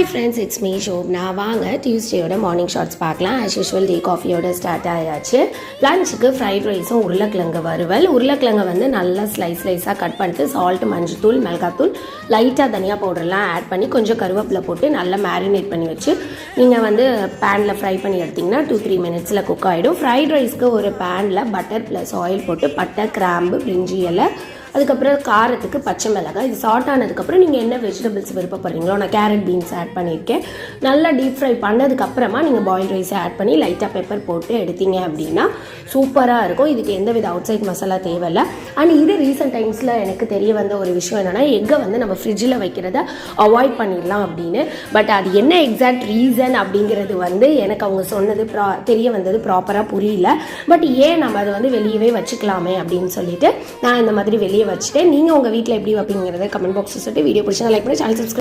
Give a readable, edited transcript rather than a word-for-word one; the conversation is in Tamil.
Hi friends, it's me Shobna. வாங்க டியூஸ்டேயோட மார்னிங் ஷார்ட்ஸ் பார்க்கலாம். ஆஸ் யூஷுவல் டே காஃபியோட ஸ்டார்ட் ஆயாச்சு. லஞ்சுக்கு ஃப்ரைட் ரைஸும் உருளைக்கிழங்கு வறுவல். உருளைக்கிழங்கு வந்து நல்லா ஸ்லைஸாக கட் பண்ணிட்டு சால்ட், மஞ்சத்தூள், மிளகாத்தூள், லைட்டாக தனியா பவுடர்லாம் ஆட் பண்ணி கொஞ்சம் கருவேப்பிலை போட்டு நல்லா மேரினேட் பண்ணி வச்சு நீங்கள் வந்து பேனில் ஃப்ரை பண்ணி எடுத்திங்கன்னா 2-3 மினிட்ஸில் குக் ஆகிடும். ஃப்ரைட் ரைஸ்க்கு ஒரு பேனில் பட்டர் ப்ளஸ் ஆயில் போட்டு பட்டை, கிராம்பு, பிரிஞ்சி இலை, அதுக்கப்புறம் காரத்துக்கு பச்சை மிளகாய், இது சால்ட் ஆனதுக்கப்புறம் நீங்கள் என்ன வெஜிடபிள்ஸ் விருப்பப்படுறீங்களோ, நான் கேரட் பீன்ஸ் ஆட் பண்ணியிருக்கேன். நல்லா டீப் ஃப்ரை பண்ணதுக்கப்புறமா நீங்கள் பாயில் ரைஸை ஆட் பண்ணி லைட்டாக பெப்பர் போட்டு எடுத்தீங்க அப்படின்னா சூப்பராக இருக்கும். இதுக்கு எந்த வித அவுட் சைட் மசாலா தேவையில்லை. அண்ட் இது ரீசெண்ட் டைம்ஸில் எனக்கு தெரிய வந்த ஒரு விஷயம் என்னென்னா, எக்கை வந்து நம்ம ஃப்ரிட்ஜில் வைக்கிறத அவாய்ட் பண்ணிடலாம் அப்படின்னு. பட் அது என்ன எக்ஸாக்ட் ரீசன் அப்படிங்கிறது வந்து எனக்கு அவங்க சொன்னது தெரிய வந்தது ப்ராப்பராக புரியல. பட் ஏன் நம்ம அதை வந்து வெளியவே வச்சுக்கலாமே அப்படின்னு சொல்லிட்டு நான் இந்த மாதிரி வெளியே வச்சுட்டேன். நீங்கள் உங்கள் வீட்டில் எப்படி வைப்பீங்கிறத கமெண்ட் பாக்ஸில் சொல்லிட்டு வீடியோ பிடிச்சா லைக் பண்ணி சேனல் சப்ஸ்கிரைப்